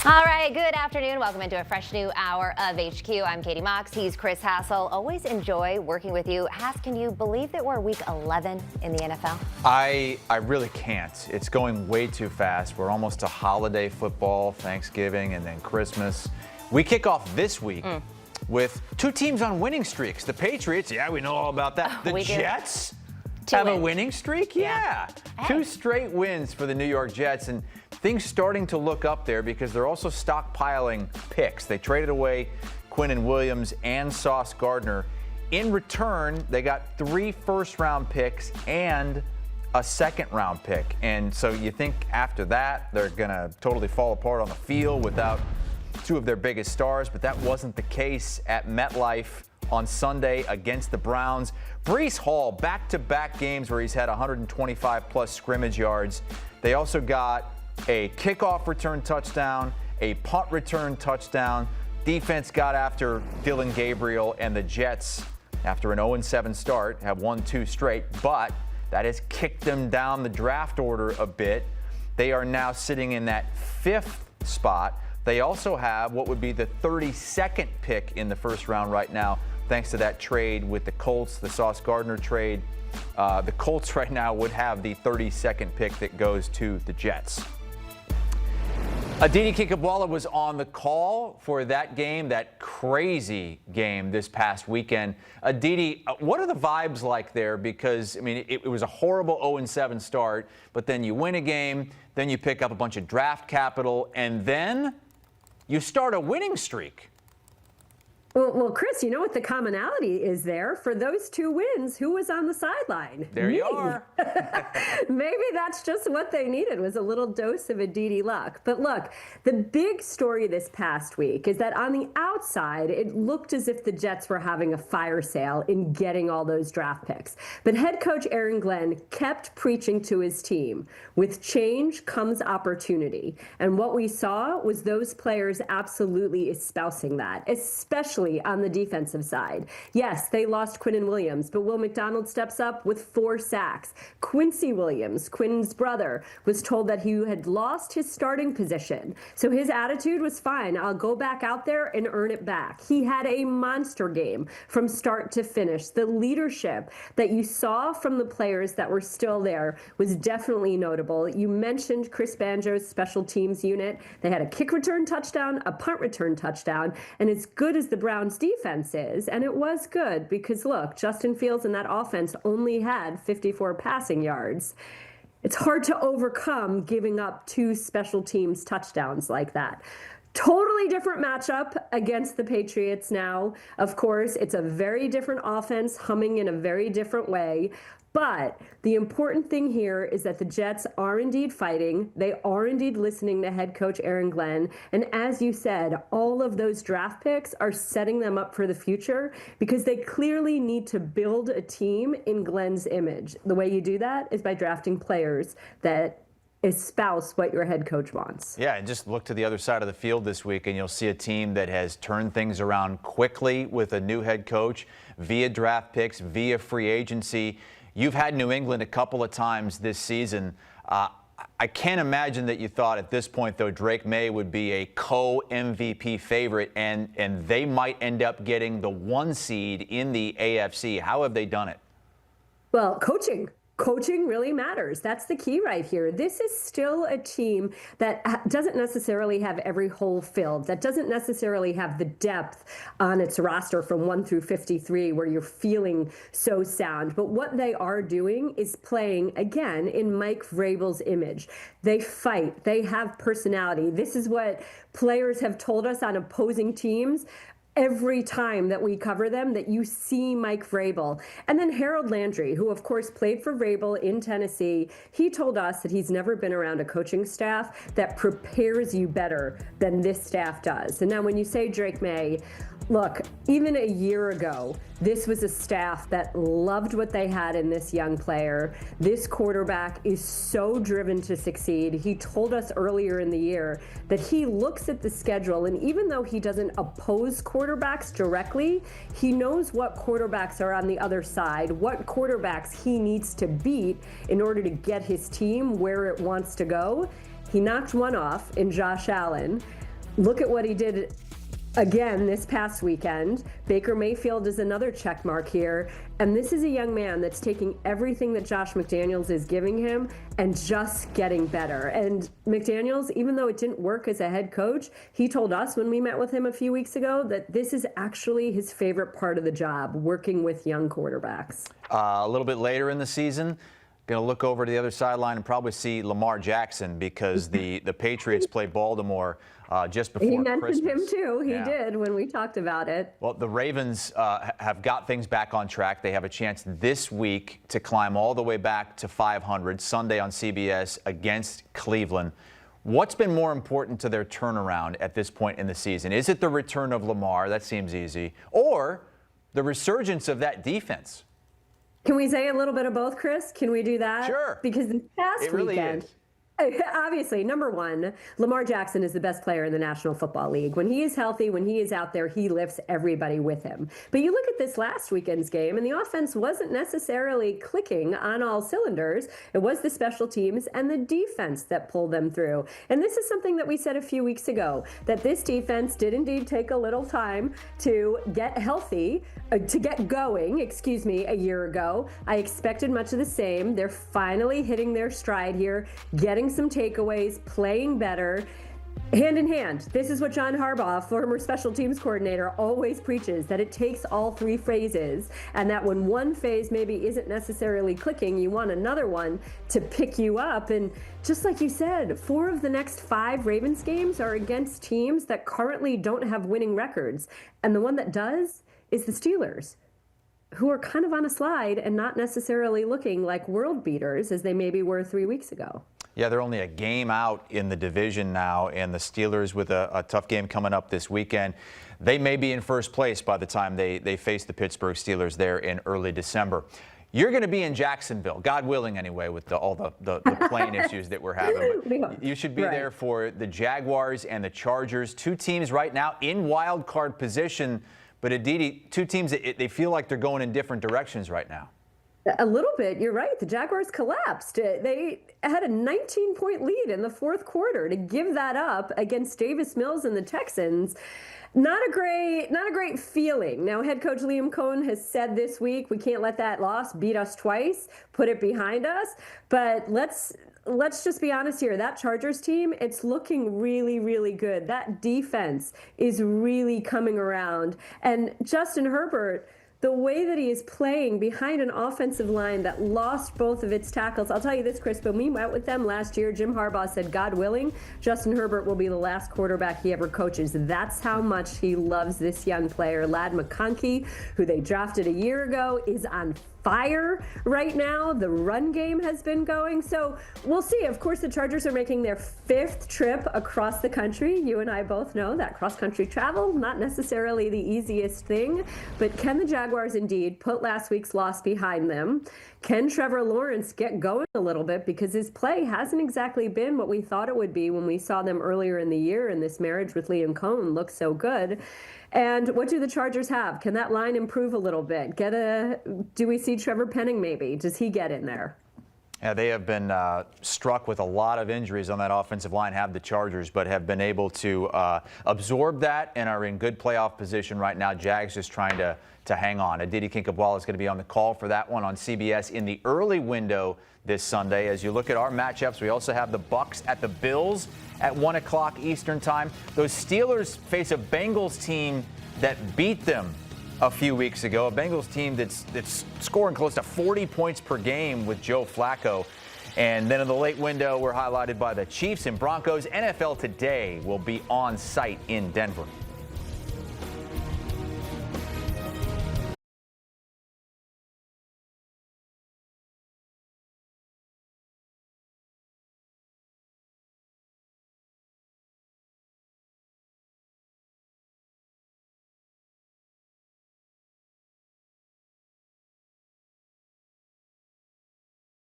All right, good afternoon. Welcome into a fresh new hour of HQ. I'm Katie Mox. He's Chris Hassel. Always enjoy working with you. Hass, can you believe that we're week 11 in the NFL? I really can't. It's going way too fast. We're almost to holiday football, Thanksgiving, and then Christmas. We kick off this week with two teams on winning streaks. The Patriots, yeah, we know all about that. The Jets have a winning streak? Yeah. Hey. 2 straight wins for the New York Jets, and things starting to look up there because they're also stockpiling picks. They traded away Quinnen Williams and Sauce Gardner. In return, they got 3 first-round picks and a second-round pick. And so you think after that they're going to totally fall apart on the field without 2 of their biggest stars, but that wasn't the case at MetLife on Sunday against the Browns. Breece Hall, back-to-back games where he's had 125-plus scrimmage yards. They also got a kickoff return touchdown, a punt return touchdown. Defense got after Dylan Gabriel, and the Jets, after an 0-7 start, have won 2 straight, but that has kicked them down the draft order a bit. They are now sitting in that 5th spot. They also have what would be the 32nd pick in the first round right now, thanks to that trade with the Colts, the Sauce Gardner trade. The Colts right now would have the 32nd pick that goes to the Jets. Aditi Kinkhabwala was on the call for that game, that crazy game this past weekend. Aditi, what are the vibes like there? Because, I mean, it was a horrible 0-7 start, but then you win a game, then you pick up a bunch of draft capital, and then you start a winning streak. Well, Chris, you know what the commonality is there? For those 2 wins, who was on the sideline? There you are. Maybe that's just what they needed, was a little dose of Aditi luck. But look, the big story this past week is that on the outside, it looked as if the Jets were having a fire sale in getting all those draft picks. But head coach Aaron Glenn kept preaching to his team, with change comes opportunity. And what we saw was those players absolutely espousing that, especially on the defensive side. Yes, they lost Quinnen Williams, but Will McDonald steps up with 4 sacks. Quincy Williams, Quinnen's brother, was told that he had lost his starting position. So his attitude was fine. I'll go back out there and earn it back. He had a monster game from start to finish. The leadership that you saw from the players that were still there was definitely notable. You mentioned Chris Banjo's special teams unit. They had a kick return touchdown, a punt return touchdown, and as good as the Browns defense is, and it was good because, look, Justin Fields and that offense only had 54 passing yards. It's hard to overcome giving up 2 special teams touchdowns like that. Totally different matchup against the Patriots now. Of course, it's a very different offense humming in a very different way. But the important thing here is that the Jets are indeed fighting. They are indeed listening to head coach Aaron Glenn. And as you said, all of those draft picks are setting them up for the future because they clearly need to build a team in Glenn's image. The way you do that is by drafting players that espouse what your head coach wants. Yeah, and just look to the other side of the field this week, and you'll see a team that has turned things around quickly with a new head coach via draft picks, via free agency. You've had New England a couple of times this season. I can't imagine that you thought at this point, though, Drake Maye would be a co-MVP favorite, and they might end up getting the 1 seed in the AFC. How have they done it? Well, coaching. Coaching really matters. That's the key right here. This is still a team that doesn't necessarily have every hole filled, that doesn't necessarily have the depth on its roster from 1 through 53 where you're feeling so sound. But what they are doing is playing, again, in Mike Vrabel's image. They fight. They have personality. This is what players have told us on opposing teams every time that we cover them, that you see Mike Vrabel. And then Harold Landry, who of course played for Vrabel in Tennessee, he told us that he's never been around a coaching staff that prepares you better than this staff does. And now when you say Drake Maye, look, even a year ago, this was a staff that loved what they had in this young player. This quarterback is so driven to succeed. He told us earlier in the year that he looks at the schedule, and even though he doesn't oppose quarterbacks directly, he knows what quarterbacks are on the other side, what quarterbacks he needs to beat in order to get his team where it wants to go. He knocked one off in Josh Allen. look at what he did again this past weekend. Baker Mayfield is another check mark here. And this is a young man that's taking everything that Josh McDaniels is giving him and just getting better. And McDaniels, even though it didn't work as a head coach, he told us when we met with him a few weeks ago that this is actually his favorite part of the job, working with young quarterbacks. A little bit later in the season, going to look over to the other sideline and probably see Lamar Jackson because the Patriots play Baltimore just before Christmas. He mentioned him too. He did when we talked about it. Well, the Ravens have got things back on track. They have a chance this week to climb all the way back to 500 Sunday on CBS against Cleveland. What's been more important to their turnaround at this point in the season? Is it the return of Lamar? That seems easy. Or the resurgence of that defense? Can we say a little bit of both, Chris? Can we do that? Sure. Because this past it really weekend, is. Obviously, number one, Lamar Jackson is the best player in the National Football League. When he is healthy, when he is out there, he lifts everybody with him. But you look at this last weekend's game, and the offense wasn't necessarily clicking on all cylinders. It was the special teams and the defense that pulled them through. And this is something that we said a few weeks ago, that this defense did indeed take a little time to get healthy, to get going, a year ago. I expected much of the same. They're finally hitting their stride here, getting some takeaways, playing better. Hand in hand, this is what John Harbaugh, former special teams coordinator, always preaches, that it takes all three phases, and that when one phase maybe isn't necessarily clicking, you want another one to pick you up. And just like you said, 4 of the next 5 Ravens games are against teams that currently don't have winning records. And the one that does is the Steelers, who are kind of on a slide and not necessarily looking like world beaters as they maybe were 3 weeks ago. Yeah, they're only a game out in the division now, and the Steelers with a tough game coming up this weekend. They may be in first place by the time they face the Pittsburgh Steelers there in early December. You're going to be in Jacksonville, God willing anyway, with all the plane issues that we're having. But you should be there for the Jaguars and the Chargers, 2 teams right now in wild card position. But Aditi, 2 teams, they feel like they're going in different directions right now. A little bit. You're right. The Jaguars collapsed. They had a 19-point lead in the fourth quarter. To give that up against Davis Mills and the Texans, not a great feeling. Now, head coach Liam Cohen has said this week, we can't let that loss beat us twice, put it behind us. But let's just be honest here. That Chargers team, it's looking really, really good. That defense is really coming around. And Justin Herbert, the way that he is playing behind an offensive line that lost both of its tackles. I'll tell you this, Chris, when we met with them last year, Jim Harbaugh said, God willing, Justin Herbert will be the last quarterback he ever coaches. That's how much he loves this young player. Ladd McConkey, who they drafted a year ago, is on fire right now. The run game has been going. So we'll see. Of course, the Chargers are making their 5th trip across the country. You and I both know that cross-country travel, not necessarily the easiest thing. But can the Jaguars indeed put last week's loss behind them? Can Trevor Lawrence get going a little bit? Because his play hasn't exactly been what we thought it would be when we saw them earlier in the year, and this marriage with Liam Cohen looked so good. And what do the Chargers have? Can that line improve a little bit? Do we see Trevor Penning maybe? Does he get in there? Yeah, they have been struck with a lot of injuries on that offensive line, have the Chargers, but have been able to absorb that and are in good playoff position right now. Jags just trying to hang on. Aditi Kinkhabwala is going to be on the call for that one on CBS in the early window this Sunday. As you look at our matchups, we also have the Bucs at the Bills at 1 o'clock Eastern time. Those Steelers face a Bengals team that beat them a few weeks ago, a Bengals team that's scoring close to 40 points per game with Joe Flacco. And then in the late window, we're highlighted by the Chiefs and Broncos. NFL Today will be on site in Denver.